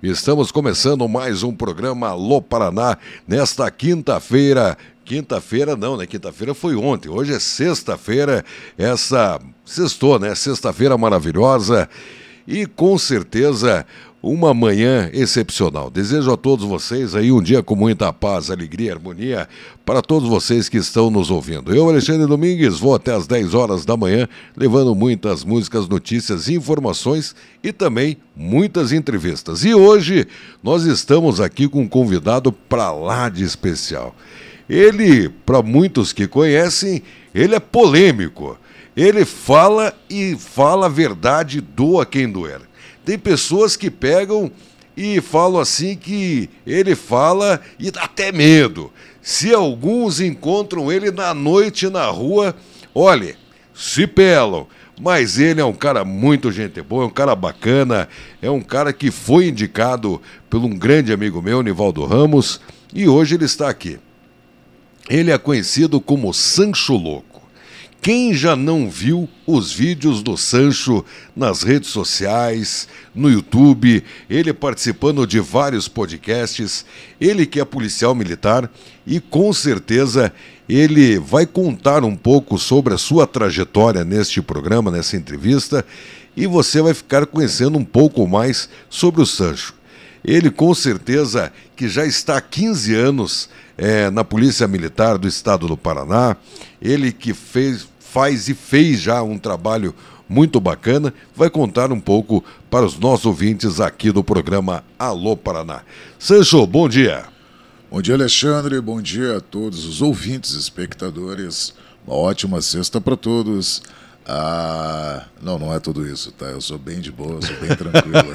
Estamos começando mais um programa Alô Paraná nesta quinta-feira. Quinta-feira não, né? Quinta-feira foi ontem. Hoje é sexta-feira. Sextou, né? Sexta-feira maravilhosa e com certeza uma manhã excepcional. Desejo a todos vocês aí um dia com muita paz, alegria e harmonia para todos vocês que estão nos ouvindo. Eu, Alexandre Domingues, vou até às 10 horas da manhã levando muitas músicas, notícias, informações e também muitas entrevistas. E hoje nós estamos aqui com um convidado para lá de especial. Ele, para muitos que conhecem, ele é polêmico. Ele fala e fala a verdade, doa quem doer. Tem pessoas que pegam e falam assim que ele fala e dá até medo. Se alguns encontram ele na noite na rua, olha, se pelam. Mas ele é um cara muito gente boa, é um cara bacana, é um cara que foi indicado por um grande amigo meu, Nivaldo Ramos, e hoje ele está aqui. Ele é conhecido como Sancho Louco. Quem já não viu os vídeos do Sancho nas redes sociais, no YouTube, ele participando de vários podcasts, ele que é policial militar e com certeza ele vai contar um pouco sobre a sua trajetória neste programa, nessa entrevista, e você vai ficar conhecendo um pouco mais sobre o Sancho. Ele com certeza que já está há 15 anos na Polícia Militar do Estado do Paraná, ele que faz e fez já um trabalho muito bacana, vai contar um pouco para os nossos ouvintes aqui do programa Alô Paraná. Sancho, bom dia. Bom dia, Alexandre, bom dia a todos os ouvintes, espectadores, uma ótima sexta para todos. Não é tudo isso, tá? Eu sou bem de boa, sou bem tranquilo.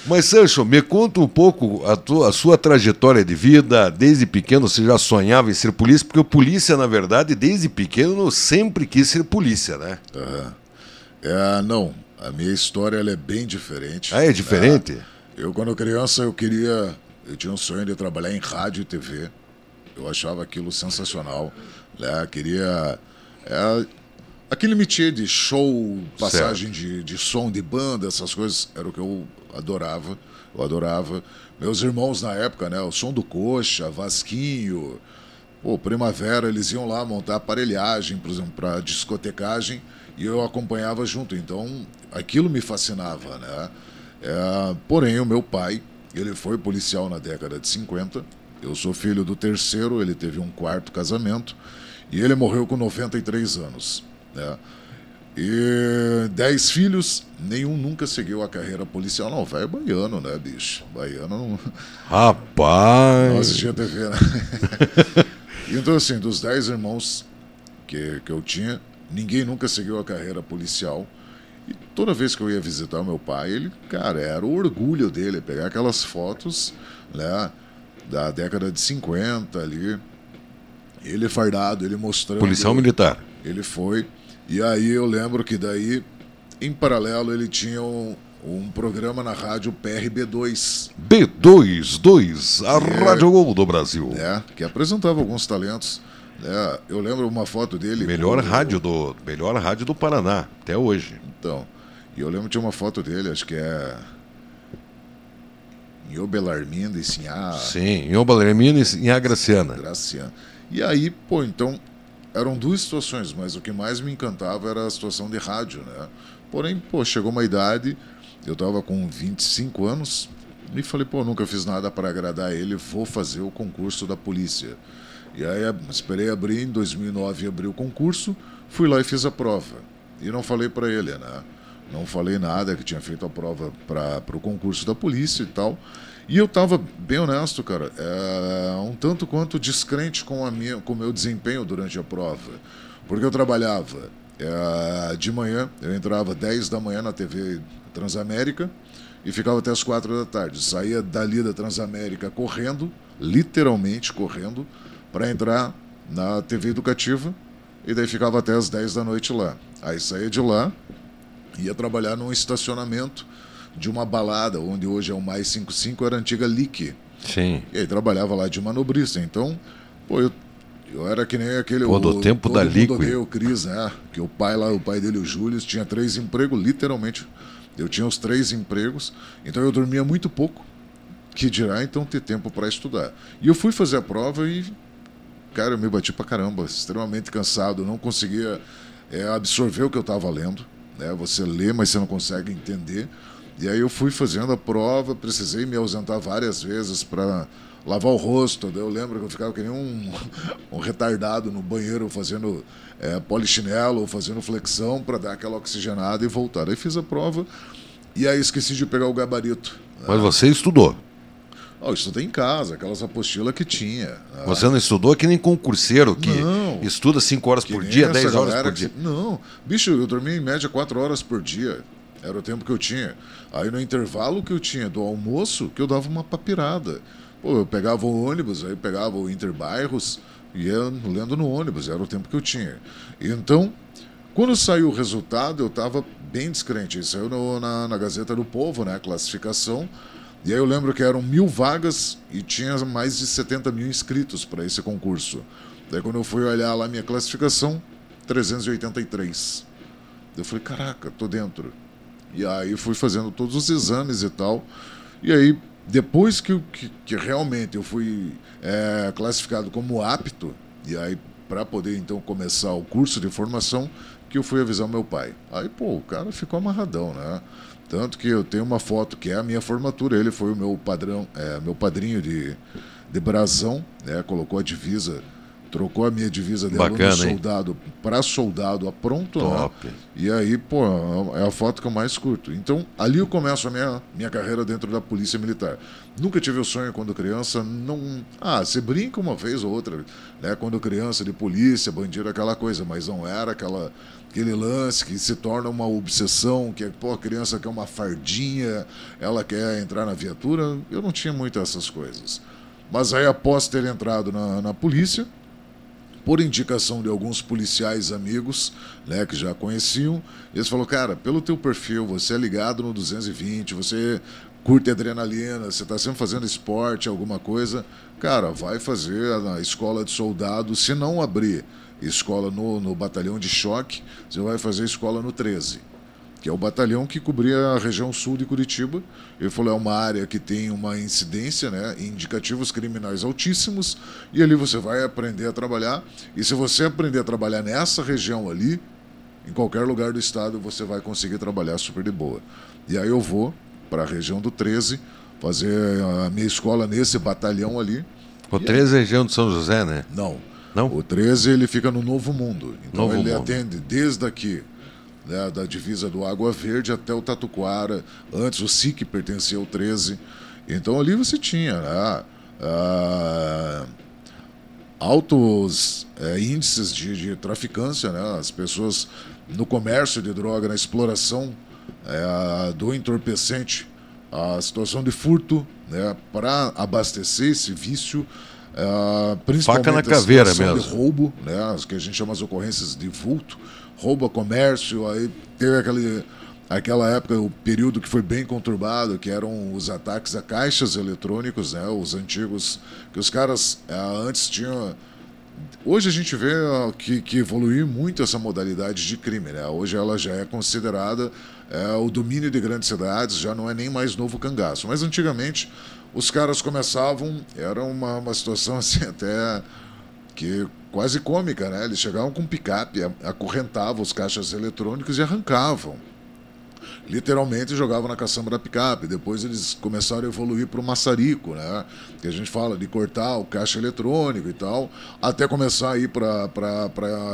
Mas, Sancho, me conta um pouco a sua trajetória de vida. Desde pequeno você já sonhava em ser polícia, porque o polícia, na verdade, desde pequeno sempre quis ser polícia, né? Não, a minha história ela é bem diferente. Ah, é diferente? Eu, quando criança, eu tinha um sonho de trabalhar em rádio e TV. Eu achava aquilo sensacional, né? Queria... aquele métier de show, passagem de som, de banda, essas coisas, era o que eu adorava. Eu adorava. Meus irmãos na época, né? O Som do Coxa, Vasquinho, Primavera, eles iam lá montar aparelhagem, por exemplo, para discotecagem, e eu acompanhava junto. Então, aquilo me fascinava, né? Porém, o meu pai, ele foi policial na década de 50. Eu sou filho do terceiro, ele teve um quarto casamento, e ele morreu com 93 anos, né? E 10 filhos, nenhum nunca seguiu a carreira policial. Não, velho baiano, né, bicho? Baiano não... Rapaz! Não assistia TV, né? Então, assim, dos 10 irmãos que eu tinha, ninguém nunca seguiu a carreira policial. E toda vez que eu ia visitar o meu pai, ele, cara, era o orgulho dele, pegar aquelas fotos, né, da década de 50 ali, ele fardado, ele mostrando... Policial militar. Ele foi... E aí eu lembro que daí, em paralelo, ele tinha um programa na rádio PRB2. B22, a Rádio Gol do Brasil. Que apresentava alguns talentos. Eu lembro uma foto dele... Melhor rádio do Paraná, até hoje. Então, e eu lembro que tinha uma foto dele, acho que é... Em Obelarminda e Sinhá... Sim, em Obelarminda e Sinhá Graciana. E aí, então... Eram duas situações, mas o que mais me encantava era a situação de rádio, né? Porém, chegou uma idade, eu estava com 25 anos, e falei, nunca fiz nada para agradar ele, vou fazer o concurso da polícia. E aí, esperei abrir, em 2009 abri o concurso, fui lá e fiz a prova. E não falei para ele, né? Não falei nada, que tinha feito a prova para o concurso da polícia e tal. E eu estava, bem honesto, cara, um tanto quanto descrente com o meu desempenho durante a prova. Porque eu trabalhava de manhã, eu entrava 10 da manhã na TV Transamérica e ficava até as 4 da tarde. Saía dali da Transamérica correndo, literalmente correndo, para entrar na TV Educativa e daí ficava até as 10 da noite lá. Aí saía de lá, ia trabalhar num estacionamento de uma balada, onde hoje é o Mais 55, era a antiga LIC. Sim. E aí trabalhava lá de manobrista. Então, eu era que nem aquele... do tempo da LIC. O Cris, né? Que o pai dele, o Júlio, tinha 3 empregos, literalmente Eu tinha os 3 empregos, então eu dormia muito pouco, que dirá então ter tempo para estudar. E eu fui fazer a prova e, cara, eu me bati pra caramba, extremamente cansado, não conseguia absorver o que eu estava lendo, né? Você lê, mas você não consegue entender. E aí eu fui fazendo a prova, precisei me ausentar várias vezes para lavar o rosto. Eu lembro que eu ficava que nem um retardado no banheiro fazendo polichinelo ou fazendo flexão para dar aquela oxigenada e voltar. Aí fiz a prova e aí esqueci de pegar o gabarito. Mas você estudou? Eu estudei em casa, aquelas apostilas que tinha. Você não estudou que nem concurseiro, que não, estuda 5 horas por dia, 10 horas por dia? Não, bicho, eu dormia em média 4 horas por dia. Era o tempo que eu tinha. Aí no intervalo que eu tinha do almoço, que eu dava uma papirada. Pô, eu pegava o ônibus, aí pegava o Interbairros e ia lendo no ônibus, era o tempo que eu tinha. Então, quando saiu o resultado, eu estava bem descrente. Isso saiu na Gazeta do Povo, né, classificação. E aí eu lembro que eram 1.000 vagas e tinha mais de 70 mil inscritos para esse concurso. Daí quando eu fui olhar lá a minha classificação, 383. Eu falei, caraca, tô dentro. E aí fui fazendo todos os exames e tal. E aí, depois que realmente eu fui classificado como apto, e aí para poder então começar o curso de formação, que eu fui avisar o meu pai. Aí, pô, o cara ficou amarradão, né? Tanto que eu tenho uma foto que é a minha formatura. Ele foi o meu meu padrinho de brasão, né? Colocou a divisa, trocou a minha divisa de aluno soldado para soldado a pronto, top, né? E aí, pô, é a foto que eu mais curto. Então, ali eu começo a minha carreira dentro da Polícia Militar. Nunca tive o sonho quando criança, não... você brinca uma vez ou outra, né? Quando criança, de polícia, bandido, aquela coisa, mas não era aquele lance que se torna uma obsessão, que pô, a criança quer uma fardinha, ela quer entrar na viatura. Eu não tinha muito essas coisas. Mas aí, após ter entrado na polícia, por indicação de alguns policiais amigos, né, que já conheciam, eles falaram, cara, pelo teu perfil, você é ligado no 220, você curte adrenalina, você está sempre fazendo esporte, alguma coisa, cara, vai fazer a escola de soldado. Se não abrir escola no batalhão de choque, você vai fazer escola no 13, que é o batalhão que cobria a região sul de Curitiba. Ele falou, é uma área que tem uma incidência, né, indicativos criminais altíssimos, e ali você vai aprender a trabalhar, e se você aprender a trabalhar nessa região ali, em qualquer lugar do estado, você vai conseguir trabalhar super de boa. E aí eu vou para a região do 13, fazer a minha escola nesse batalhão ali. O 13 é a região de São José, né? Não. Não? O 13 ele fica no Novo Mundo. Então Novo ele Mundo. atende desde aqui, né, da divisa do Água Verde até o Tatuquara. Antes o SIC pertencia ao 13. Então ali você tinha, né, altos índices de traficância, né, as pessoas no comércio de droga, na exploração do entorpecente, a situação de furto, né, para abastecer esse vício, principalmente faca na caveira mesmo, de roubo, né, as que a gente chama as ocorrências de vulto, roubo a comércio. Aí teve aquela época, o período que foi bem conturbado, que eram os ataques a caixas eletrônicos, né, os antigos, que os caras antes tinham... Hoje a gente vê que evoluiu muito essa modalidade de crime, né? Hoje ela já é considerada o domínio de grandes cidades, já não é nem mais novo cangaço. Mas antigamente os caras começavam, era uma situação assim até que quase cômica, né? Eles chegavam com picape, acorrentavam os caixas eletrônicos e arrancavam. Literalmente jogavam na caçamba da picape. Depois eles começaram a evoluir para o maçarico, né? Que a gente fala de cortar o caixa eletrônico e tal, até começar a ir para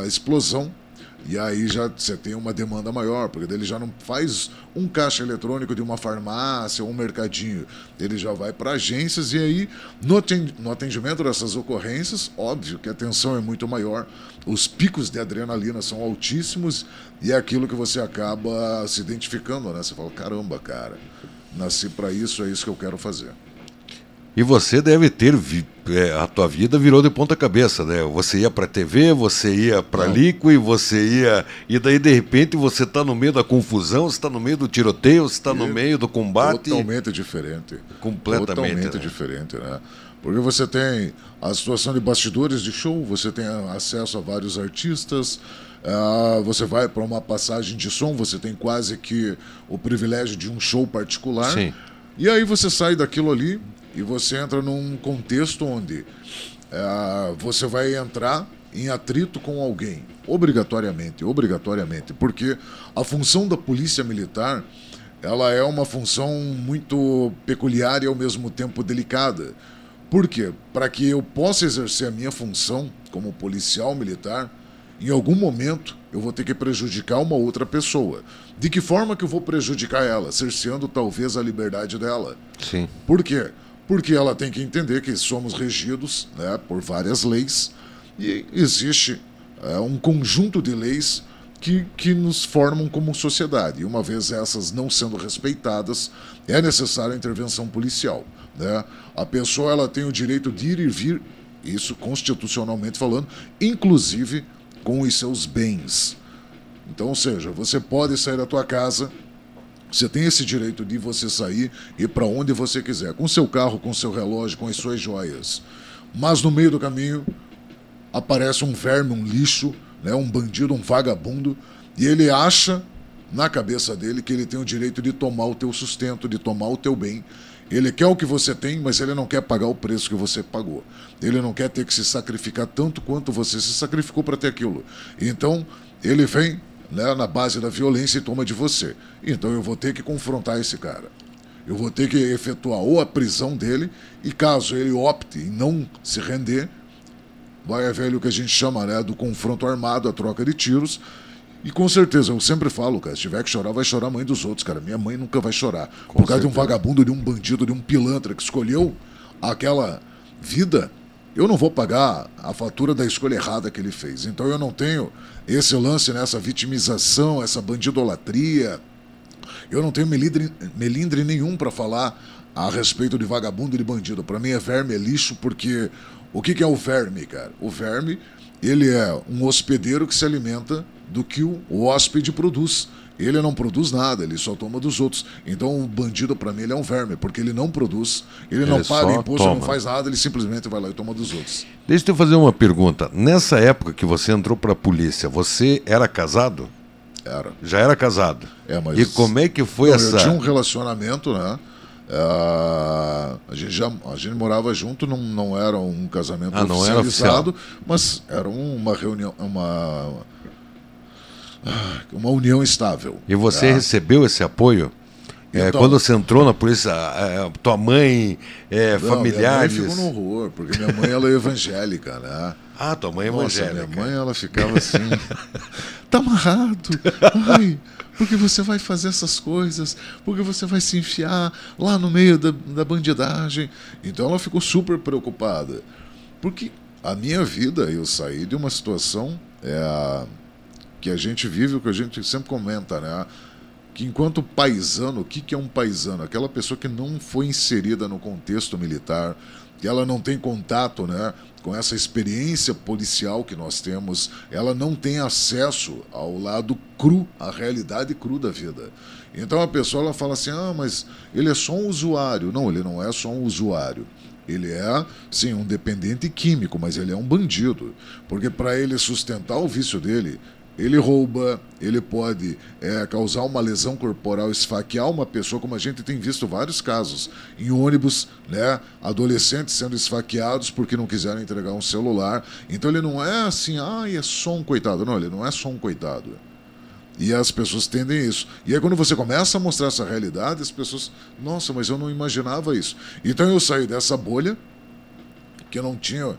a explosão. E aí já você tem uma demanda maior, porque ele já não faz um caixa eletrônico de uma farmácia ou um mercadinho. Ele já vai para agências, e aí no atendimento dessas ocorrências, óbvio que a tensão é muito maior, os picos de adrenalina são altíssimos, e é aquilo que você acaba se identificando, né? Você fala, caramba, cara, nasci para isso, é isso que eu quero fazer. E você deve ter, a tua vida virou de ponta cabeça, né? Você ia para a TV, você ia para Liqui, você ia... E daí, de repente, você está no meio da confusão, você está no meio do tiroteio, você está no meio do combate. Totalmente diferente. Completamente. Totalmente diferente, né? Porque você tem a situação de bastidores de show, você tem acesso a vários artistas, Você vai para uma passagem de som, você tem quase que o privilégio de um show particular. Sim. E aí você sai daquilo ali e você entra num contexto onde você vai entrar em atrito com alguém, obrigatoriamente, porque a função da polícia militar, ela é uma função muito peculiar e ao mesmo tempo delicada. Por quê? Para que eu possa exercer a minha função como policial militar, em algum momento eu vou ter que prejudicar uma outra pessoa. De que forma que eu vou prejudicar ela? Cerceando talvez a liberdade dela. Sim. Por quê? Porque ela tem que entender que somos regidos, né, por várias leis e existe um conjunto de leis que nos formam como sociedade. E uma vez essas não sendo respeitadas, é necessária a intervenção policial, né? A pessoa ela tem o direito de ir e vir, isso constitucionalmente falando, inclusive com os seus bens. Então, ou seja, você pode sair da tua casa, você tem esse direito de você sair e ir para onde você quiser, com seu carro, com seu relógio, com as suas joias. Mas no meio do caminho aparece um verme, um lixo, né, um bandido, um vagabundo, e ele acha na cabeça dele que ele tem o direito de tomar o teu sustento, de tomar o teu bem. Ele quer o que você tem, mas ele não quer pagar o preço que você pagou. Ele não quer ter que se sacrificar tanto quanto você se sacrificou para ter aquilo. Então, ele vem, né, na base da violência e toma de você. Então, eu vou ter que confrontar esse cara. Eu vou ter que efetuar ou a prisão dele, e caso ele opte em não se render, vai haver o que a gente chama, né, do confronto armado, a troca de tiros. E com certeza, eu sempre falo, cara, se tiver que chorar, vai chorar a mãe dos outros, cara. Minha mãe nunca vai chorar. Por causa de um vagabundo, de um bandido, de um pilantra que escolheu aquela vida, eu não vou pagar a fatura da escolha errada que ele fez. Então eu não tenho esse lance nessa vitimização, essa bandidolatria. Eu não tenho melindre nenhum para falar a respeito de vagabundo e de bandido. Para mim é verme, é lixo, porque o que é o verme, cara? O verme, ele é um hospedeiro que se alimenta do que o hóspede produz. Ele não produz nada, ele só toma dos outros. Então o bandido, para mim, ele é um verme, porque ele não produz, ele não paga imposto, não faz nada, ele simplesmente vai lá e toma dos outros. Deixa eu fazer uma pergunta. Nessa época que você entrou para a polícia, você era casado? Era. Já era casado? Mas... E como é que foi essa... Eu tinha um relacionamento, né? A gente morava junto, não era um casamento oficializado, mas era uma reunião, uma união estável. E você recebeu esse apoio? Então, quando você entrou na polícia, tua mãe, familiares... Minha mãe ficou no horror, porque minha mãe ela é evangélica, né? Ah, tua mãe é evangélica. Minha mãe ela ficava assim, tá amarrado, ai, porque você vai fazer essas coisas, porque você vai se enfiar lá no meio da bandidagem. Então ela ficou super preocupada, porque a minha vida, eu saí de uma situação que a gente vive, o que a gente sempre comenta, né? Que enquanto paisano, o que é um paisano? Aquela pessoa que não foi inserida no contexto militar, que ela não tem contato, né, com essa experiência policial que nós temos, ela não tem acesso ao lado cru, à realidade cru da vida. Então a pessoa ela fala assim, mas ele é só um usuário. Não, ele não é só um usuário. Ele é, sim, um dependente químico, mas ele é um bandido. Porque para ele sustentar o vício dele, ele rouba, ele pode causar uma lesão corporal, esfaquear uma pessoa, como a gente tem visto vários casos em ônibus, né? Adolescentes sendo esfaqueados porque não quiseram entregar um celular. Então ele não é assim, é só um coitado. Não, ele não é só um coitado. E as pessoas tendem isso. E aí quando você começa a mostrar essa realidade, as pessoas, nossa, mas eu não imaginava isso. Então eu saí dessa bolha, que eu não tinha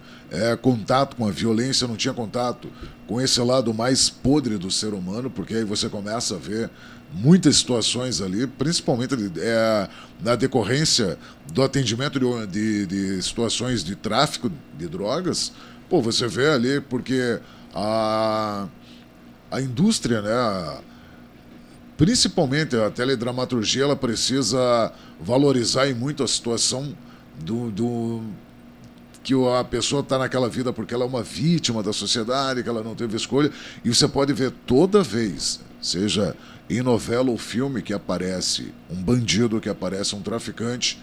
contato com a violência, eu não tinha contato com esse lado mais podre do ser humano, porque aí você começa a ver muitas situações ali, principalmente na decorrência do atendimento de situações de tráfico de drogas. Pô, você vê ali, porque a indústria, né, principalmente a teledramaturgia, ela precisa valorizar em muito a situação que a pessoa está naquela vida porque ela é uma vítima da sociedade, que ela não teve escolha. E você pode ver toda vez, seja em novela ou filme, que aparece um bandido, que aparece um traficante,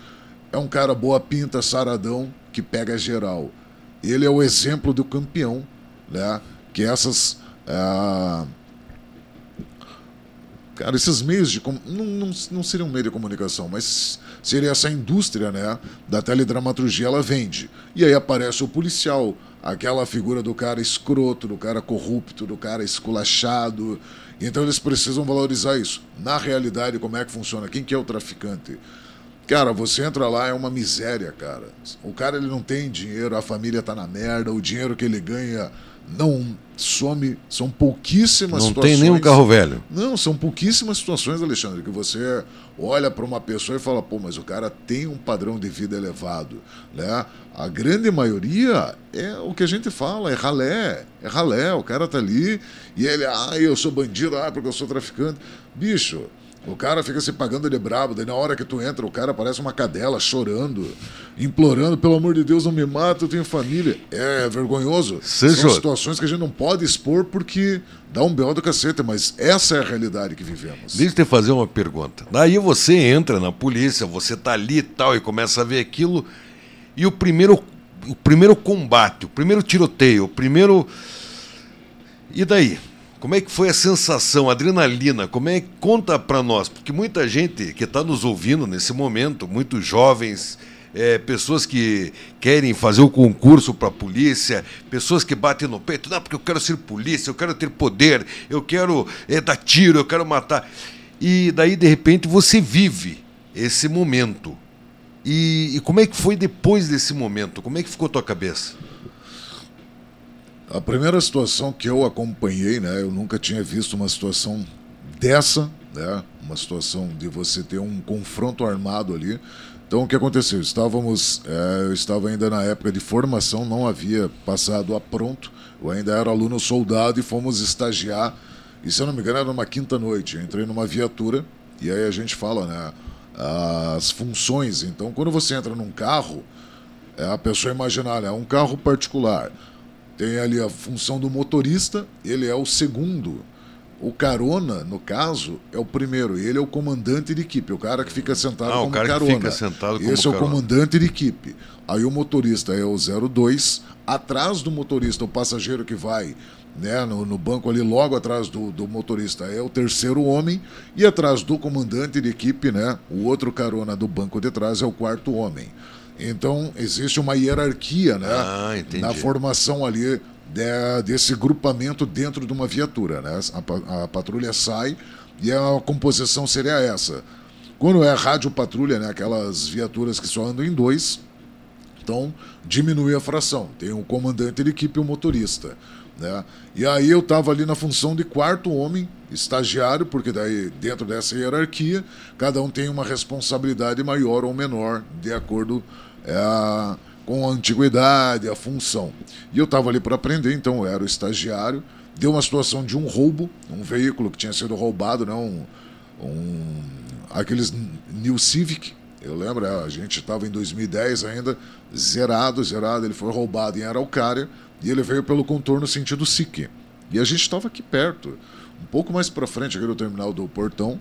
é um cara boa pinta, saradão, que pega geral. Ele é o exemplo do campeão, né? Que essas Cara, esses meios de... Não seria um meio de comunicação, mas seria essa indústria, né, da teledramaturgia, ela vende. E aí aparece o policial, aquela figura do cara escroto, do cara corrupto, do cara esculachado. Então eles precisam valorizar isso. Na realidade, como é que funciona? Quem que é o traficante? Cara, você entra lá, é uma miséria, cara. O cara, ele não tem dinheiro, a família tá na merda, o dinheiro que ele ganha não some, são pouquíssimas situações. Não tem nem um carro velho. Não, são pouquíssimas situações, Alexandre, que você olha para uma pessoa e fala, pô, mas o cara tem um padrão de vida elevado, né? A grande maioria é o que a gente fala, é ralé, o cara tá ali e ele, eu sou bandido, porque eu sou traficante. Bicho, o cara fica se pagando de brabo, daí na hora que tu entra, o cara parece uma cadela chorando, implorando, pelo amor de Deus, não me mata, eu tenho família. É vergonhoso. São situações que a gente não pode expor porque dá um B.O. do cacete, mas essa é a realidade que vivemos. Deixa eu te fazer uma pergunta. Daí você entra na polícia, você tá ali e tal, e começa a ver aquilo, e o primeiro combate, o primeiro tiroteio, o primeiro... E daí? Como é que foi a sensação, a adrenalina? Conta para nós, porque muita gente que está nos ouvindo nesse momento, muitos jovens, pessoas que querem fazer o concurso para a polícia, pessoas que batem no peito, não, porque eu quero ser polícia, eu quero ter poder, eu quero dar tiro, eu quero matar. E daí, de repente, você vive esse momento. E como é que foi depois desse momento? Como é que ficou a tua cabeça? A primeira situação que eu acompanhei, né, eu nunca tinha visto uma situação dessa, né, uma situação de você ter um confronto armado ali. Então, o que aconteceu? Eu estava ainda na época de formação, não havia passado a pronto, eu ainda era aluno soldado e fomos estagiar, e se eu não me engano era numa quinta-noite, eu entrei numa viatura, e aí a gente fala, né, as funções. Então, quando você entra num carro, a pessoa imaginar, é um carro particular, tem ali a função do motorista, ele é o segundo. O carona, no caso, é o primeiro. Ele é o comandante de equipe, o cara que fica sentado como carona. Que fica sentado como Esse é o comandante de equipe. Aí o motorista é o 02. Atrás do motorista, o passageiro que vai, né, no banco ali, logo atrás do motorista, é o terceiro homem. E atrás do comandante de equipe, né, o outro carona do banco de trás é o quarto homem. Então, existe uma hierarquia, né, na formação ali desse grupamento dentro de uma viatura, né? A patrulha sai e a composição seria essa. Quando é rádio patrulha, né, aquelas viaturas que só andam em dois, então diminui a fração. Tem o comandante de equipe e o motorista, né? E aí eu estava ali na função de quarto homem, estagiário, porque daí dentro dessa hierarquia cada um tem uma responsabilidade maior ou menor de acordo com a antiguidade, a função. E eu estava ali para aprender, então eu era o estagiário. Deu uma situação de um roubo, um veículo que tinha sido roubado, né, aqueles New Civic, eu lembro, a gente estava em 2010 ainda, zerado, ele foi roubado em Araucária e ele veio pelo contorno sentido SIC. E a gente estava aqui perto, um pouco mais para frente, aqui no terminal do Portão,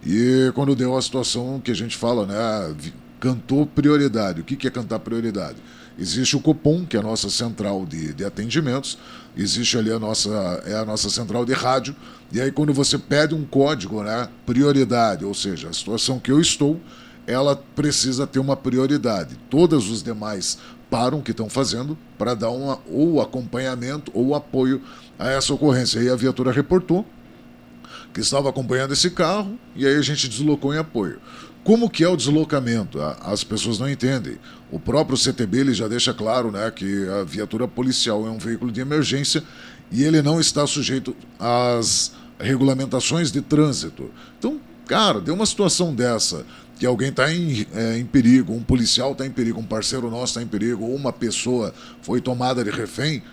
e quando deu a situação que a gente fala, né, cantou prioridade. O que é cantar prioridade? Existe o Copom, que é a nossa central de atendimentos, existe ali a nossa central de rádio, e aí quando você pede um código, né, prioridade, ou seja, a situação que eu estou, ela precisa ter uma prioridade. Todos os demais param o que estão fazendo para dar ou acompanhamento ou apoio a essa ocorrência. E a viatura reportou que estava acompanhando esse carro, e aí a gente deslocou em apoio. Como que é o deslocamento? As pessoas não entendem. O próprio CTB ele já deixa claro, né, que a viatura policial é um veículo de emergência e ele não está sujeito às regulamentações de trânsito. Então, cara, deu uma situação dessa, que alguém está em perigo, um policial está em perigo, um parceiro nosso está em perigo, ou uma pessoa foi tomada de refém,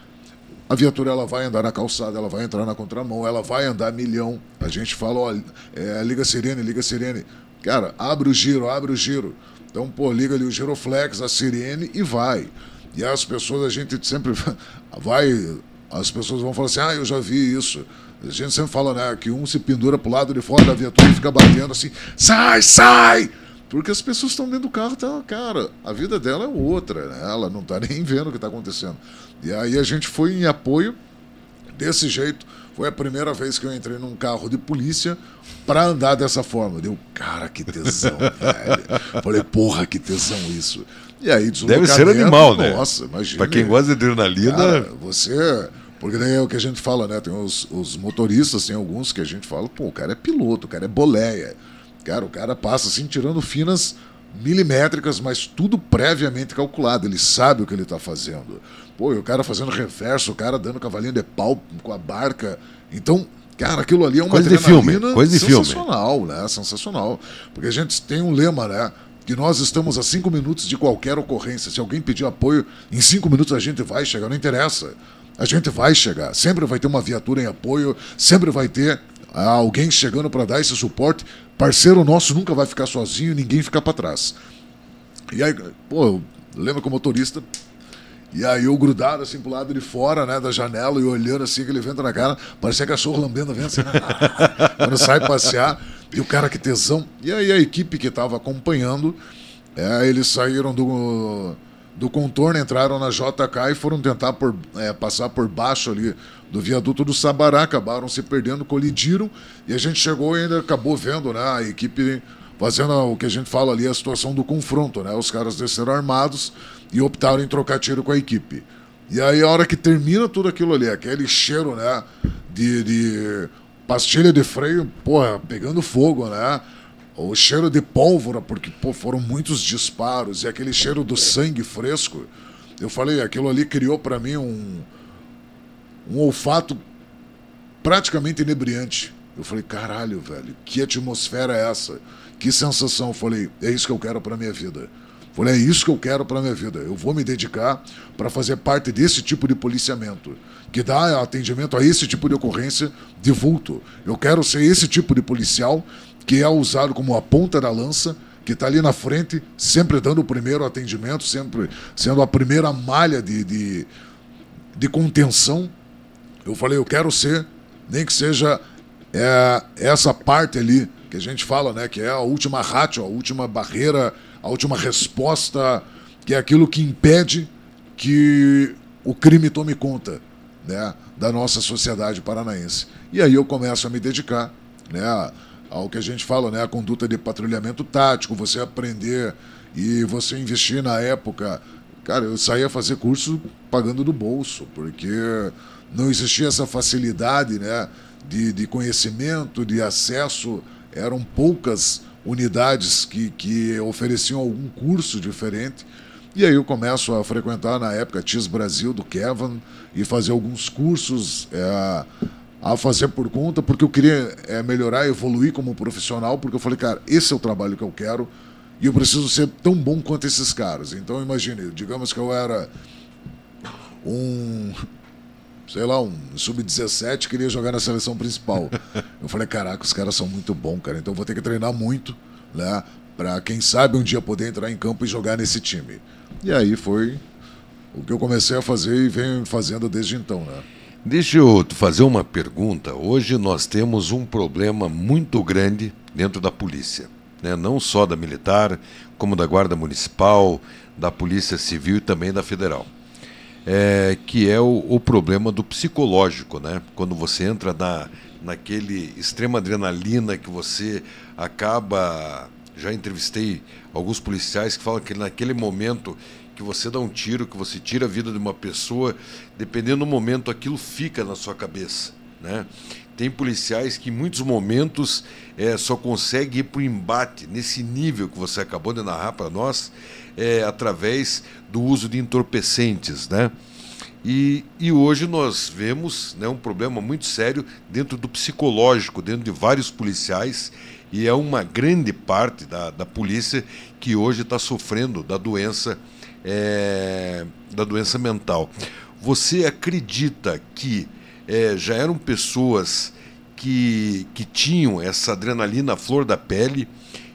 a viatura ela vai andar na calçada, ela vai entrar na contramão, ela vai andar milhão. A gente fala, ó, liga a sirene, liga a sirene. Cara, abre o giro. Então, pô, liga ali o giroflex, a sirene e vai. E as pessoas, a gente sempre as pessoas vão falar assim, eu já vi isso. A gente sempre fala, né, que um se pendura pro lado de fora da viatura e fica batendo assim, sai! Porque as pessoas estão dentro do carro, tá, cara, a vida dela é outra, né? Ela não tá nem vendo o que está acontecendo. E aí a gente foi em apoio desse jeito. Foi a primeira vez que eu entrei num carro de polícia para andar dessa forma. Deu, cara, que tesão, velho. Falei, porra, que tesão isso. E aí, deve ser animal, né? Nossa, imagina. Para quem gosta de adrenalina... Cara, você... Porque daí é o que a gente fala, né? Tem os motoristas, tem alguns que a gente fala, pô, o cara é piloto, o cara é boleia. Cara, o cara passa assim, tirando finas milimétricas, mas tudo previamente calculado. Ele sabe o que ele está fazendo. Pô, e o cara fazendo reverso, o cara dando cavalinho de pau com a barca. Então, cara, aquilo ali é uma coisa de filme, coisa de sensacional, né? Sensacional. Porque a gente tem um lema, né? Que nós estamos a 5 minutos de qualquer ocorrência. Se alguém pedir apoio, em 5 minutos a gente vai chegar, não interessa. A gente vai chegar. Sempre vai ter uma viatura em apoio, sempre vai ter alguém chegando para dar esse suporte. Parceiro nosso nunca vai ficar sozinho, ninguém fica para trás. E aí, pô, eu lembro que o motorista... E aí eu grudado assim pro lado de fora, né, da janela e olhando assim aquele vento na cara, parecia cachorro lambendo a vento assim, quando sai passear, e o cara que tesão. E aí a equipe que estava acompanhando, eles saíram do contorno, entraram na JK e foram tentar passar por baixo ali do viaduto do Sabará, acabaram se perdendo, colidiram, e a gente chegou e ainda acabou vendo, né, a equipe fazendo o que a gente fala ali, a situação do confronto, né, os caras desceram armados e optaram em trocar tiro com a equipe. E aí a hora que termina tudo aquilo ali, aquele cheiro, né, de pastilha de freio, porra, pegando fogo, né, o cheiro de pólvora, porque pô, foram muitos disparos, e aquele cheiro do sangue fresco, eu falei, aquilo ali criou para mim um olfato praticamente inebriante. Eu falei, caralho, velho, que atmosfera é essa? Que sensação? Eu falei, é isso que eu quero para minha vida. Falei, é isso que eu quero para minha vida. Eu vou me dedicar para fazer parte desse tipo de policiamento, que dá atendimento a esse tipo de ocorrência de vulto. Eu quero ser esse tipo de policial que é usado como a ponta da lança, que está ali na frente, sempre dando o primeiro atendimento, sempre sendo a primeira malha de contenção. Eu falei, eu quero ser, nem que seja essa parte ali que a gente fala, né, que é a última ratio, a última barreira, a última resposta, que é aquilo que impede que o crime tome conta, né, da nossa sociedade paranaense. E aí eu começo a me dedicar, né, ao que a gente fala, né, a conduta de patrulhamento tático, você aprender e você investir na época. Cara, eu saía a fazer curso pagando do bolso, porque não existia essa facilidade, né, de conhecimento, de acesso. Eram poucas unidades que ofereciam algum curso diferente. E aí eu começo a frequentar, na época, TIS Brasil, do Kevin, e fazer alguns cursos a fazer por conta, porque eu queria melhorar, evoluir como profissional, porque eu falei, cara, esse é o trabalho que eu quero e eu preciso ser tão bom quanto esses caras. Então, imagine, digamos que eu era um sub-17, queria jogar na seleção principal. Eu falei, caraca, os caras são muito bons, cara, então eu vou ter que treinar muito, né, para quem sabe um dia poder entrar em campo e jogar nesse time. E aí foi o que eu comecei a fazer e venho fazendo desde então, né. Deixa eu te fazer uma pergunta. Hoje nós temos um problema muito grande dentro da polícia, né? Não só da militar, como da Guarda Municipal, da Polícia Civil e também da Federal. Que é o problema do psicológico, né? Quando você entra naquele extrema adrenalina que você acaba... Já entrevistei alguns policiais que falam que naquele momento que você dá um tiro, que você tira a vida de uma pessoa, dependendo do momento, aquilo fica na sua cabeça, né? Tem policiais que em muitos momentos só conseguem ir para o embate, nesse nível que você acabou de narrar para nós, através do uso de entorpecentes, né? E hoje nós vemos, né, um problema muito sério dentro do psicológico, dentro de vários policiais, e é uma grande parte da polícia que hoje está sofrendo da doença mental. Você acredita que já eram pessoas que tinham essa adrenalina à flor da pele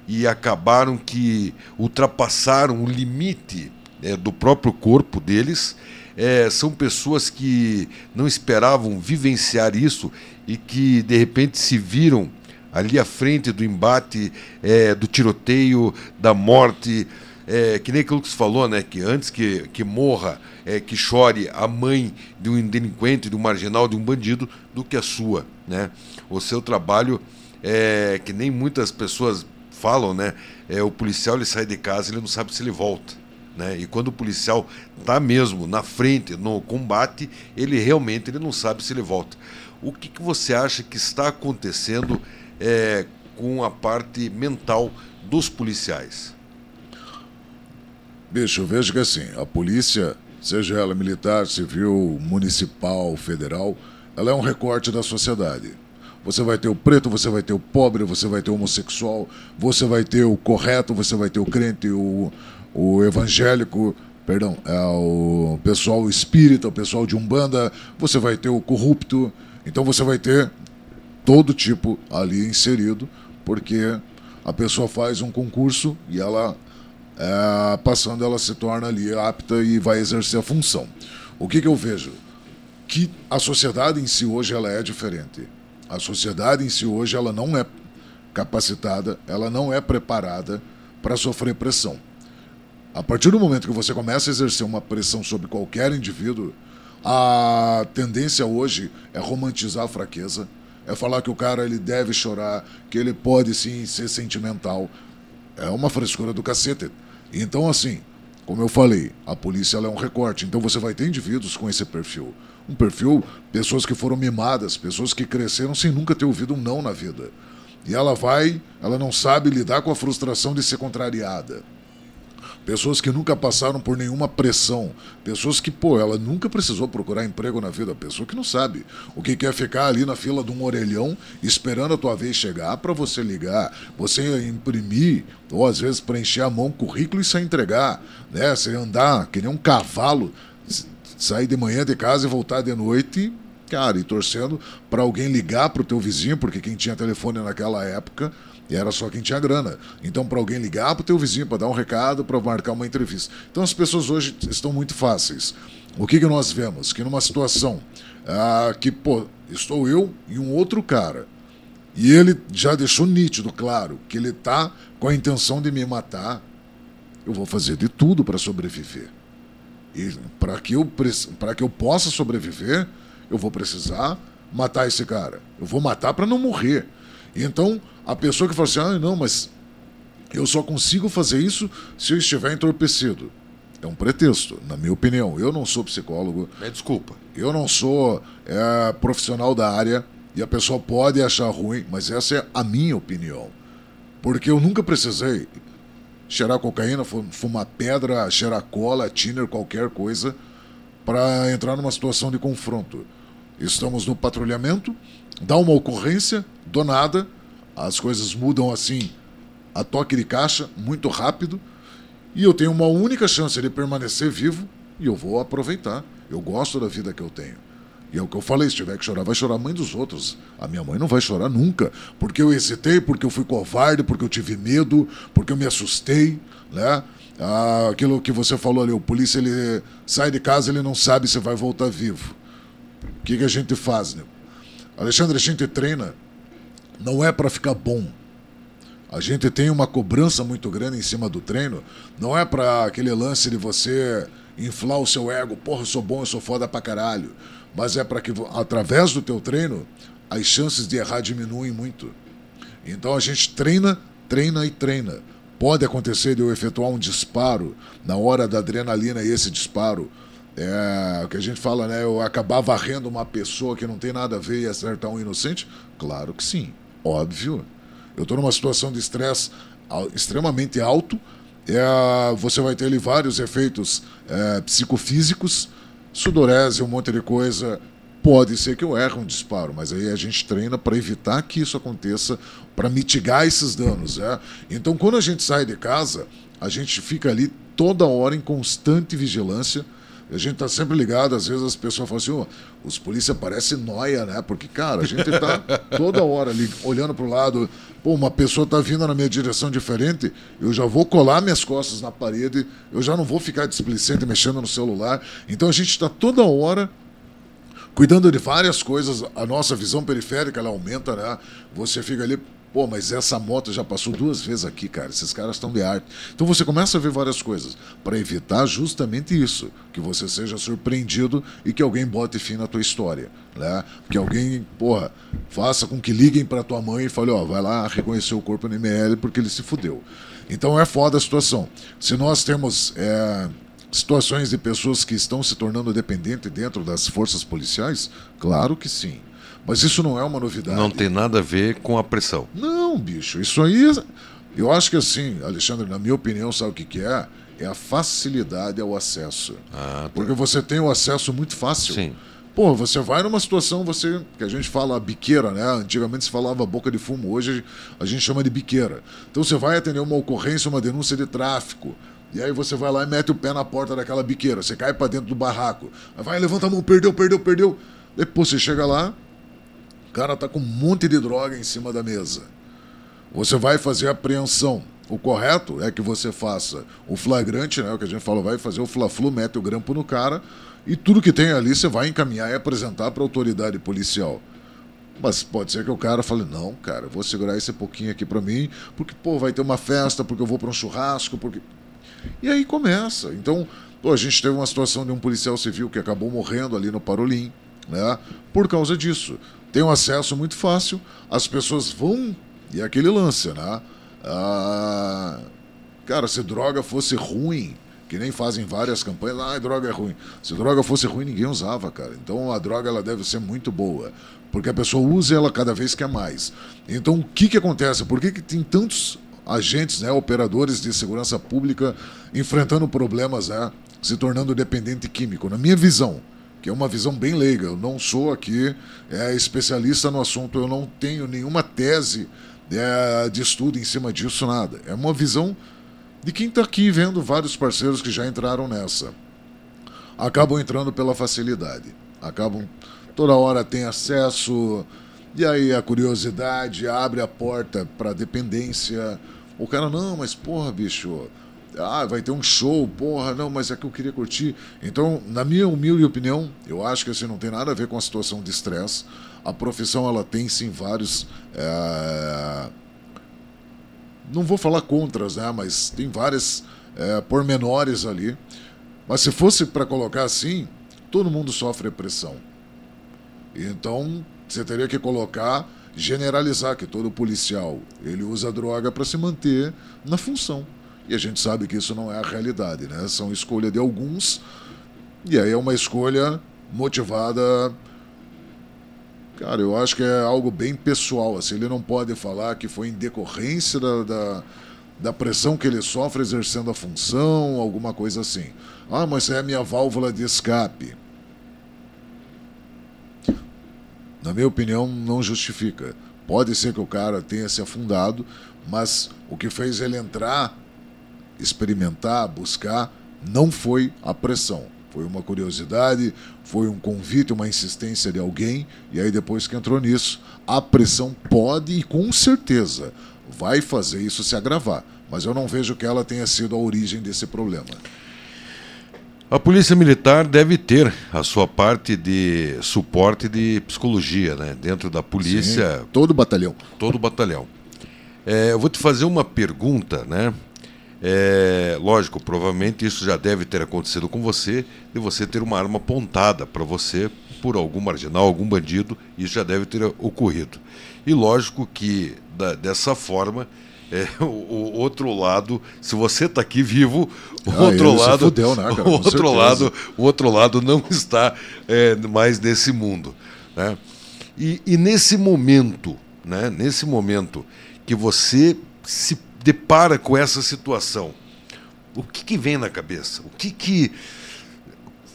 e acabaram que ultrapassaram o limite do próprio corpo deles? São pessoas que não esperavam vivenciar isso e que de repente se viram ali à frente do embate, do tiroteio, da morte. que nem aquilo que você falou, né? Que antes que morra, que chore a mãe de um delinquente, de um marginal, de um bandido, do que a sua, né? O seu trabalho, que nem muitas pessoas falam, né? O policial, ele sai de casa, ele não sabe se ele volta, né? E quando o policial está mesmo na frente, no combate, ele realmente não sabe se ele volta. O que você acha que está acontecendo com a parte mental dos policiais? Bicho, eu vejo que assim, a polícia, seja ela militar, civil, municipal, federal, ela é um recorte da sociedade. Você vai ter o preto, você vai ter o pobre, você vai ter o homossexual, você vai ter o correto, você vai ter o crente, o evangélico, perdão, o pessoal espírita, o pessoal de umbanda, você vai ter o corrupto. Então você vai ter todo tipo ali inserido, porque a pessoa faz um concurso e ela, passando, ela se torna ali apta e vai exercer a função. O que eu vejo? Que a sociedade em si hoje ela é diferente. A sociedade em si hoje ela não é capacitada, ela não é preparada para sofrer pressão. A partir do momento que você começa a exercer uma pressão sobre qualquer indivíduo, a tendência hoje é romantizar a fraqueza, é falar que o cara ele deve chorar, que ele pode sim ser sentimental. É uma frescura do cacete. Então, assim, como eu falei, a polícia ela é um recorte. Então você vai ter indivíduos com esse perfil. Um perfil, pessoas que foram mimadas, pessoas que cresceram sem nunca ter ouvido um não na vida. E ela não sabe lidar com a frustração de ser contrariada. Pessoas que nunca passaram por nenhuma pressão. Pessoas que, ela nunca precisou procurar emprego na vida. Pessoa que não sabe o que quer ficar ali na fila de um orelhão esperando a tua vez chegar para você ligar, você imprimir, ou às vezes preencher a mão, currículo e sair entregar, né? Você andar que nem um cavalo, sair de manhã de casa e voltar de noite, cara, e torcendo para alguém ligar para o teu vizinho, porque quem tinha telefone naquela época e era só quem tinha grana. Então, para alguém ligar para o teu vizinho, para dar um recado, para marcar uma entrevista. Então, as pessoas hoje estão muito fáceis. O que nós vemos? Que numa situação estou eu e um outro cara, e ele já deixou nítido, claro, que ele está com a intenção de me matar, eu vou fazer de tudo para sobreviver. E para que eu possa sobreviver, eu vou precisar matar esse cara. Eu vou matar para não morrer. Então, a pessoa que fala assim, não, mas eu só consigo fazer isso se eu estiver entorpecido. É um pretexto, na minha opinião. Eu não sou psicólogo. Desculpa. Eu não sou profissional da área e a pessoa pode achar ruim, mas essa é a minha opinião. Porque eu nunca precisei cheirar cocaína, fumar pedra, cheirar cola, thinner, qualquer coisa, para entrar numa situação de confronto. Estamos no patrulhamento, dá uma ocorrência, do nada, as coisas mudam assim, a toque de caixa, muito rápido, e eu tenho uma única chance de permanecer vivo, e eu vou aproveitar. Eu gosto da vida que eu tenho. E é o que eu falei, se tiver que chorar, vai chorar a mãe dos outros. A minha mãe não vai chorar nunca, porque eu hesitei, porque eu fui covarde, porque eu tive medo, porque eu me assustei, né? Aquilo que você falou ali, o polícia ele sai de casa, ele não sabe se vai voltar vivo. O que a gente faz, né? Alexandre, a gente treina, não é para ficar bom. A gente tem uma cobrança muito grande em cima do treino, não é para aquele lance de você inflar o seu ego, porra, eu sou bom, eu sou foda pra caralho, mas é para que, através do teu treino, as chances de errar diminuem muito. Então a gente treina, treina e treina. Pode acontecer de eu efetuar um disparo na hora da adrenalina e esse disparo, o que a gente fala, né? Eu acabar varrendo uma pessoa que não tem nada a ver e acertar um inocente? Claro que sim, óbvio. Eu estou numa situação de estresse extremamente alto, você vai ter ali vários efeitos psicofísicos, sudorese, um monte de coisa. Pode ser que eu erre um disparo, mas aí a gente treina para evitar que isso aconteça, para mitigar esses danos. Então, quando a gente sai de casa, a gente fica ali toda hora em constante vigilância. A gente tá sempre ligado, às vezes as pessoas falam assim, os polícia parecem nóia, né? Porque, cara, a gente tá toda hora ali olhando pro lado, uma pessoa tá vindo na minha direção diferente, eu já vou colar minhas costas na parede, eu já não vou ficar displicente mexendo no celular. Então a gente tá toda hora cuidando de várias coisas, a nossa visão periférica ela aumenta, né? Você fica ali Pô, mas essa moto já passou 2 vezes aqui, cara. Esses caras estão de arte. Então você começa a ver várias coisas para evitar justamente isso, que você seja surpreendido e que alguém bote fim na tua história, né? Que alguém, porra, faça com que liguem para tua mãe e fale, ó, vai lá reconhecer o corpo no ML porque ele se fudeu. Então é foda a situação. Se nós temos situações de pessoas que estão se tornando dependentes dentro das forças policiais, claro que sim. Mas isso não é uma novidade. Não tem nada a ver com a pressão. Não, bicho. Isso aí, eu acho que assim, Alexandre, na minha opinião, sabe o que é? É a facilidade ao acesso. Tá. Porque você tem o acesso muito fácil. Sim. Pô, você vai numa situação, que a gente fala biqueira, né? Antigamente se falava boca de fumo, hoje a gente chama de biqueira. Então você vai atender uma ocorrência, uma denúncia de tráfico. E aí você vai lá e mete o pé na porta daquela biqueira. Você cai pra dentro do barraco. Vai, levanta a mão, perdeu. Depois você chega lá, o cara tá com um monte de droga em cima da mesa. Você vai fazer a apreensão. O correto é que você faça o flagrante, né? O que a gente fala, vai fazer o fla-flu, mete o grampo no cara e tudo que tem ali você vai encaminhar e apresentar para a autoridade policial. Mas pode ser que o cara fale, não, cara, vou segurar esse pouquinho aqui para mim, porque, pô, vai ter uma festa, porque eu vou para um churrasco, porque... E aí começa. Então, pô, a gente teve uma situação de um policial civil que acabou morrendo ali no Parolim, né? Por causa disso. Tem um acesso muito fácil, as pessoas vão... E é aquele lance, né? Cara, se droga fosse ruim, que nem fazem várias campanhas, droga é ruim. Se droga fosse ruim, ninguém usava, cara. Então a droga ela deve ser muito boa, porque a pessoa usa ela cada vez quer mais. Então o que acontece? Por que tem tantos agentes, né, operadores de segurança pública enfrentando problemas, né, se tornando dependente químico? Na minha visão, que é uma visão bem leiga, eu não sou aqui especialista no assunto, eu não tenho nenhuma tese de estudo em cima disso, nada. É uma visão de quem está aqui vendo vários parceiros que já entraram nessa. Acabam entrando pela facilidade. Acabam, toda hora tem acesso, e aí a curiosidade abre a porta para dependência. O cara, não, mas porra, bicho, vai ter um show, porra, não, mas é que eu queria curtir. Então, na minha humilde opinião, eu acho que assim, não tem nada a ver com a situação de estresse. A profissão, ela tem sim vários... não vou falar contras, né? Mas tem vários pormenores ali. Mas se fosse para colocar assim, todo mundo sofre pressão. Então, você teria que colocar, generalizar que todo policial ele usa droga para se manter na função. E a gente sabe que isso não é a realidade, né? São escolha de alguns, e aí é uma escolha motivada... Cara, eu acho que é algo bem pessoal. Assim, ele não pode falar que foi em decorrência da pressão que ele sofre exercendo a função, alguma coisa assim. Mas é a minha válvula de escape. Na minha opinião, não justifica. Pode ser que o cara tenha se afundado, mas o que fez ele entrar, experimentar, buscar, não foi a pressão. Foi uma curiosidade, foi um convite, uma insistência de alguém, e aí depois que entrou nisso, a pressão pode e com certeza vai fazer isso se agravar. Mas eu não vejo que ela tenha sido a origem desse problema. A Polícia Militar deve ter a sua parte de suporte de psicologia, né? Dentro da polícia. Sim, todo batalhão. Todo batalhão. Eu vou te fazer uma pergunta, né? Lógico, provavelmente isso já deve ter acontecido com você, de você ter uma arma apontada para você por algum marginal, algum bandido, isso já deve ter ocorrido. E lógico que dessa forma, o outro lado, se você está aqui vivo, o outro lado, fudeu, né, cara? O outro lado não está mais nesse mundo, né? E nesse momento, né? Nesse momento que você se depara com essa situação, o que vem na cabeça?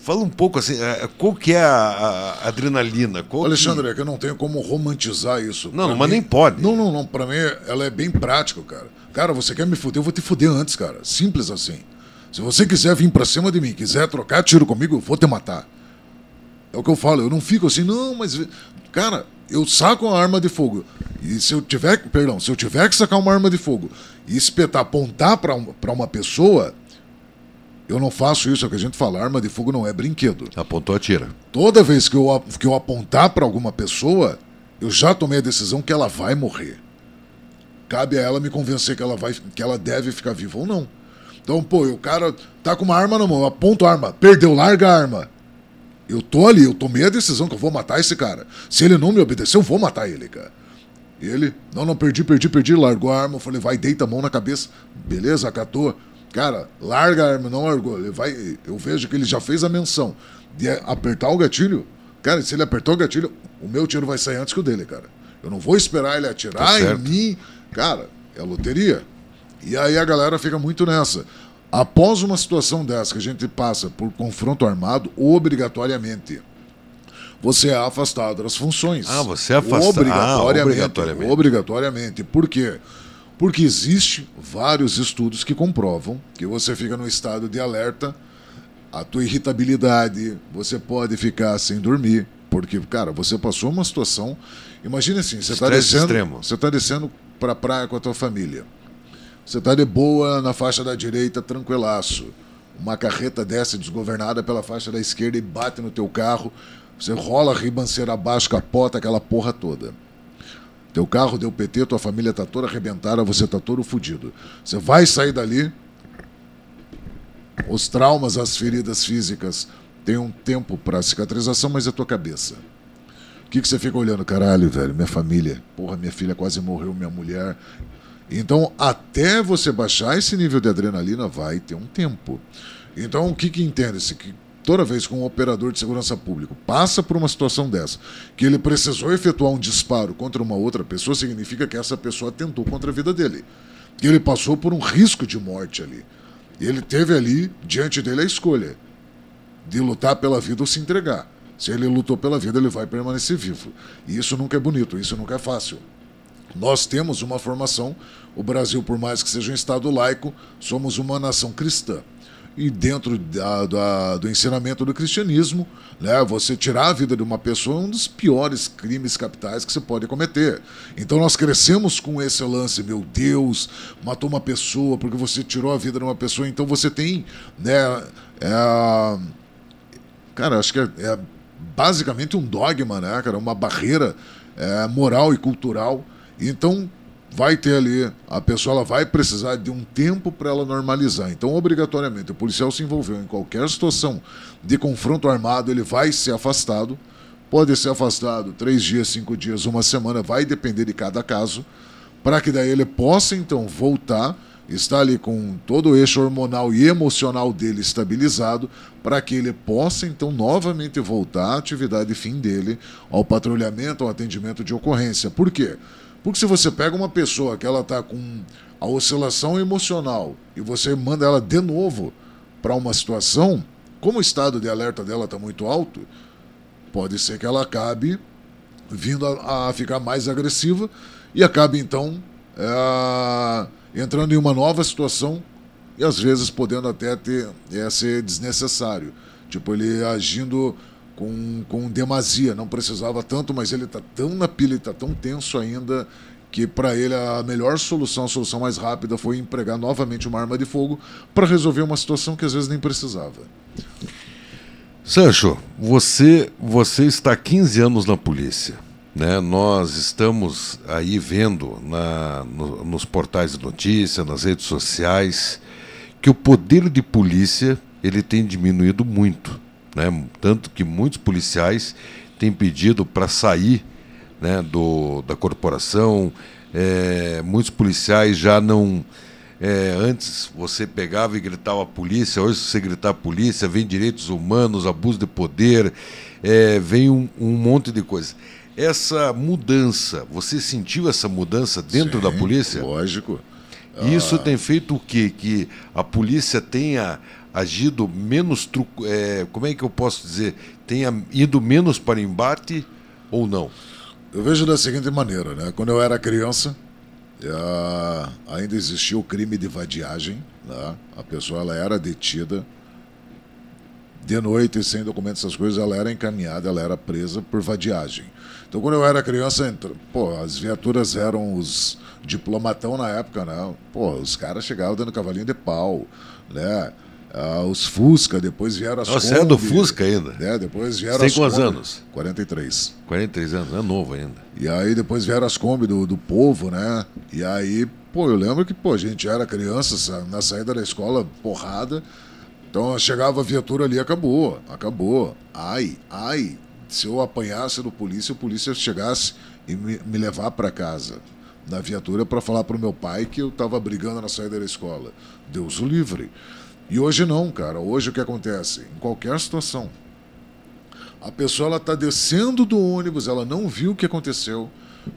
Fala um pouco assim, qual que é a adrenalina? Alexandre, é que eu não tenho como romantizar isso. Não, mas nem pode. Não, pra mim ela é bem prática, cara. Cara, você quer me fuder, eu vou te fuder antes, cara. Simples assim. Se você quiser vir pra cima de mim, quiser trocar tiro comigo, eu vou te matar. É o que eu falo, eu não fico assim, não, mas... Cara, eu saco a arma de fogo. E se eu tiver que sacar uma arma de fogo e espetar, apontar para uma pessoa, eu não faço isso. É o que a gente fala, arma de fogo não é brinquedo. Apontou, atira. Toda vez que eu apontar para alguma pessoa, eu já tomei a decisão que ela vai morrer. cabe a ela me convencer que ela deve ficar viva ou não. Então, pô, o cara tá com uma arma na mão, aponta a arma, perdeu, larga a arma. Eu tô ali, eu tomei a decisão que eu vou matar esse cara. Se ele não me obedecer, eu vou matar ele, cara. E ele, não, perdi, largou a arma. Eu falei, vai, deita a mão na cabeça. Beleza, acatou. Cara, larga a arma, não largou. Ele vai, eu vejo que ele já fez a menção de apertar o gatilho. Cara, se ele apertou o gatilho, o meu tiro vai sair antes que o dele, cara. Eu não vou esperar ele atirar em mim. Cara, é loteria. E aí a galera fica muito nessa. Após uma situação dessa que a gente passa por confronto armado, obrigatoriamente, você é afastado das funções. Ah, você é afastado. Obrigatoriamente. Por quê? Porque existe vários estudos que comprovam que você fica no estado de alerta, a tua irritabilidade, você pode ficar sem dormir, porque, cara, você passou uma situação. Imagina assim, você está descendo para a praia com a tua família. Você está de boa na faixa da direita, tranquilaço. Uma carreta desce desgovernada pela faixa da esquerda e bate no teu carro. Você rola a ribanceira abaixo, capota aquela porra toda. Teu carro deu PT, tua família tá toda arrebentada, você tá todo fudido. Você vai sair dali, os traumas, as feridas físicas têm um tempo para cicatrização, mas é tua cabeça. O que você fica olhando? Caralho, velho, minha família. Porra, minha filha quase morreu, minha mulher. Então, até você baixar esse nível de adrenalina, vai ter um tempo. Então, o que entende-se? Que toda vez que um operador de segurança pública passa por uma situação dessa, que ele precisou efetuar um disparo contra uma outra pessoa, significa que essa pessoa atentou contra a vida dele. Que ele passou por um risco de morte ali. E ele teve ali, diante dele, a escolha de lutar pela vida ou se entregar. Se ele lutou pela vida, ele vai permanecer vivo. E isso nunca é bonito, isso nunca é fácil. Nós temos uma formação, o Brasil, por mais que seja um Estado laico, somos uma nação cristã. E dentro do ensinamento do cristianismo, né, você tirar a vida de uma pessoa é um dos piores crimes capitais que você pode cometer. Então nós crescemos com esse lance, meu Deus, matou uma pessoa porque você tirou a vida de uma pessoa, então você tem, né, cara, acho que é basicamente um dogma, né, cara, uma barreira moral e cultural. Então vai ter ali, a pessoa ela vai precisar de um tempo para ela normalizar. Então, obrigatoriamente, o policial se envolveu em qualquer situação de confronto armado, ele vai ser afastado. Pode ser afastado 3 dias, 5 dias, uma semana, vai depender de cada caso, para que daí ele possa, então, voltar, estar ali com todo o eixo hormonal e emocional dele estabilizado, para que ele possa, então, novamente voltar à atividade fim dele, ao patrulhamento, ao atendimento de ocorrência. Por quê? Porque se você pega uma pessoa que ela está com a oscilação emocional e você manda ela de novo para uma situação, como o estado de alerta dela está muito alto, pode ser que ela acabe vindo a ficar mais agressiva e acabe, então, entrando em uma nova situação e, às vezes, podendo até ser desnecessário. Tipo, ele agindo com demasia, não precisava tanto, mas ele está tão na pilha, está tão tenso ainda, que para ele a melhor solução, a solução mais rápida foi empregar novamente uma arma de fogo para resolver uma situação que às vezes nem precisava. Sancho, você está há 15 anos na polícia, né? Nós estamos aí vendo nos portais de notícia, nas redes sociais, que o poder de polícia ele tem diminuído muito. Né? Tanto que muitos policiais têm pedido para sair, né, da corporação. Muitos policiais já não... antes você pegava e gritava polícia, hoje se você gritar polícia, vem direitos humanos, abuso de poder, vem um monte de coisa. Essa mudança, você sentiu essa mudança dentro da polícia? Lógico. Isso tem feito o quê? Que a polícia tenha agido menos, como é que eu posso dizer, tenha ido menos para embate ou não? Eu vejo da seguinte maneira, né? Quando eu era criança, ainda existia o crime de vadiagem, né? A pessoa ela era detida de noite, sem documentos, essas coisas, ela era encaminhada, ela era presa por vadiagem. Então, quando eu era criança, as viaturas eram os diplomatão na época, né? Os caras chegavam dando cavalinho de pau, né? os Fusca, depois vieram as Kombi. Você é do Fusca ainda? Depois vieram Tem as quantos Kombi. anos? 43. 43 anos, é novo ainda. E aí depois vieram as Kombi do povo, né? E aí, eu lembro que, a gente era criança, na saída da escola, porrada. Então chegava a viatura ali, acabou. Ai, se eu apanhasse do polícia, o polícia chegasse e me levar para casa na viatura para falar pro meu pai que eu estava brigando na saída da escola. Deus o livre. E hoje não, cara. Hoje o que acontece? Em qualquer situação, a pessoa ela tá descendo do ônibus, ela não viu o que aconteceu,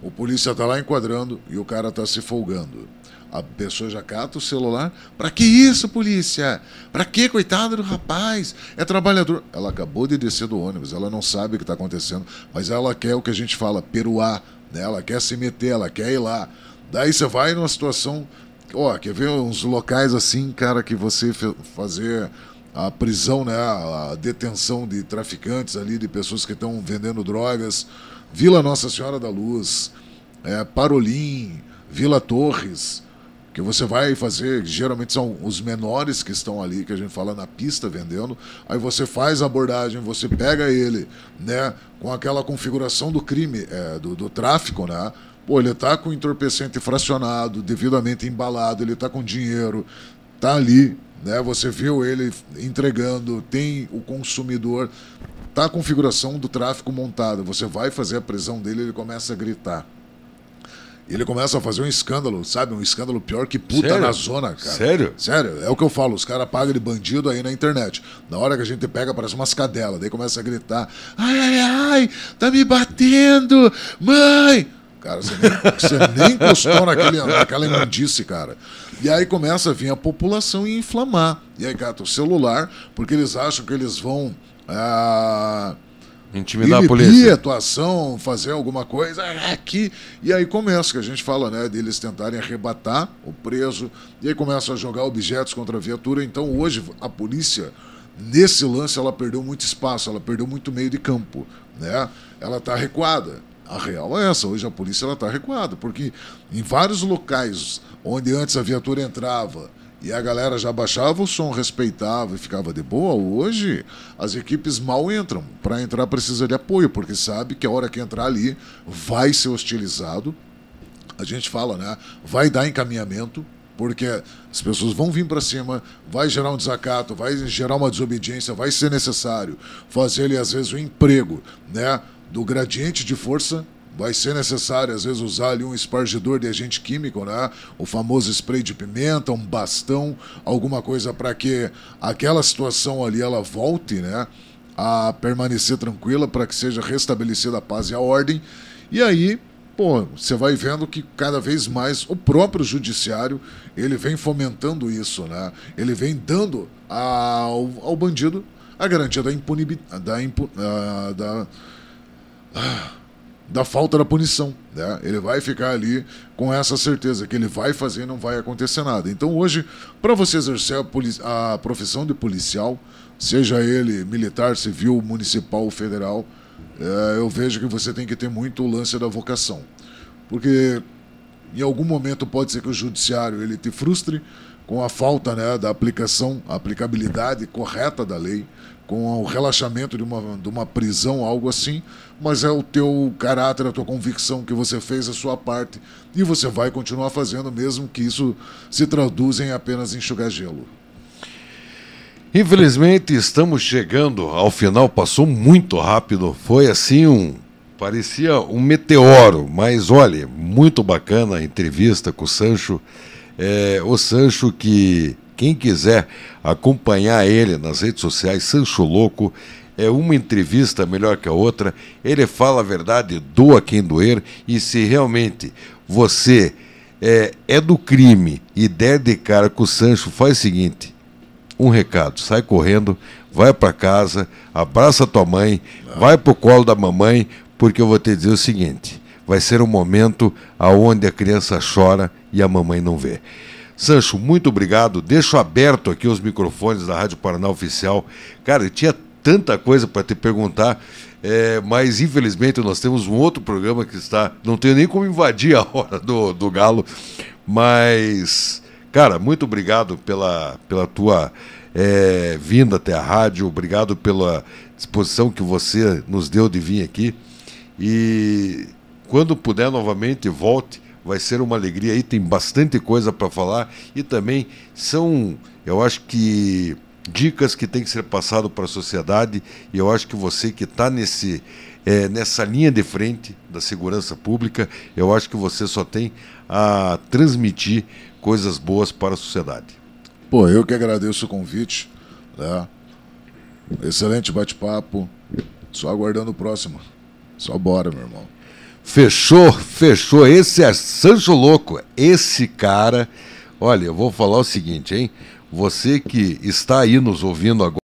o polícia tá lá enquadrando e o cara tá se folgando. A pessoa já cata o celular. Pra que isso, polícia? Pra que, coitado do rapaz? É trabalhador. Ela acabou de descer do ônibus, ela não sabe o que está acontecendo, mas ela quer o que a gente fala, peruar, né? Ela quer se meter, ela quer ir lá. Daí você vai numa situação... quer ver uns locais assim, cara, que você fazer a prisão, né? A detenção de traficantes ali, de pessoas que estão vendendo drogas. Vila Nossa Senhora da Luz, Parolim, Vila Torres... que você vai fazer, geralmente são os menores que estão ali, que a gente fala na pista vendendo, aí você faz a abordagem, você pega ele, né, com aquela configuração do crime, do tráfico, né, ele tá com entorpecente fracionado, devidamente embalado, ele tá com dinheiro, tá ali, né, você viu ele entregando, tem o consumidor, tá a configuração do tráfico montada, você vai fazer a prisão dele, ele começa a gritar. Ele começa a fazer um escândalo, sabe? Um escândalo pior que puta. Sério? Na zona, cara. Sério? Sério, é o que eu falo. Os caras pagam de bandido aí na internet. Na hora que a gente pega, parece umas cadelas. Daí começa a gritar: ai, tá me batendo, mãe! Cara, você nem encostou naquela imundice, cara. E aí começa a vir a população e inflamar. E aí cata o celular, porque eles acham que eles vão... intimidar a polícia. Atuação, fazer alguma coisa aqui. E aí começa, que a gente fala, né, deles tentarem arrebatar o preso, e aí começam a jogar objetos contra a viatura. Então hoje a polícia, nesse lance, ela perdeu muito espaço, ela perdeu muito meio de campo, né? Ela está recuada. A real é essa, hoje a polícia está recuada, porque em vários locais onde antes a viatura entrava e a galera já baixava o som, respeitava e ficava de boa, hoje as equipes mal entram. Para entrar precisa de apoio, porque sabe que a hora que entrar ali vai ser hostilizado. A gente fala, né? Vai dar encaminhamento, porque as pessoas vão vir para cima, vai gerar um desacato, vai gerar uma desobediência, vai ser necessário fazer ali, às vezes, o emprego, né, do gradiente de força. Vai ser necessário, às vezes, usar ali um espargidor de agente químico, né? O famoso spray de pimenta, um bastão, alguma coisa para que aquela situação ali ela volte, né, a permanecer tranquila, para que seja restabelecida a paz e a ordem. E aí, você vai vendo que cada vez mais o próprio judiciário ele vem fomentando isso, né? Ele vem dando ao bandido a garantia da impunibilidade, da falta da punição, né? Ele vai ficar ali com essa certeza que ele vai fazer e não vai acontecer nada. Então hoje, para você exercer a profissão de policial, seja ele militar, civil, municipal ou federal, eu vejo que você tem que ter muito o lance da vocação. Porque em algum momento pode ser que o judiciário ele te frustre com a falta, né, da aplicabilidade correta da lei, com o relaxamento de uma prisão, algo assim, mas é o teu caráter, a tua convicção que você fez a sua parte e você vai continuar fazendo, mesmo que isso se traduza em apenas enxugar gelo. Infelizmente estamos chegando ao final, passou muito rápido, foi assim parecia um meteoro, mas olha, muito bacana a entrevista com o Sancho. O Sancho, que quem quiser acompanhar ele nas redes sociais, Sancho Louco, é uma entrevista melhor que a outra, ele fala a verdade, doa quem doer, e se realmente você é do crime e der de cara com o Sancho, faz o seguinte, um recado, sai correndo, vai para casa, abraça tua mãe, vai pro colo da mamãe, porque eu vou te dizer o seguinte, vai ser um momento onde a criança chora e a mamãe não vê. Sancho, muito obrigado. Deixo aberto aqui os microfones da Rádio Paraná Oficial. Cara, eu tinha tanta coisa para te perguntar, mas infelizmente nós temos um outro programa que está... Não tenho nem como invadir a hora do Galo, mas, Cara, muito obrigado pela tua vinda até a rádio, obrigado pela disposição que você nos deu de vir aqui. E quando puder novamente, volte, vai ser uma alegria aí, tem bastante coisa para falar e também são, eu acho que, dicas que tem que ser passado para a sociedade, e eu acho que você que está nessa linha de frente da segurança pública, eu acho que você só tem a transmitir coisas boas para a sociedade. Pô, eu que agradeço o convite, né? Excelente bate-papo, só aguardando o próximo. Só bora, meu irmão. Fechou. Esse é Sancho Louco. Esse cara, olha, eu vou falar o seguinte, hein? Você que está aí nos ouvindo agora,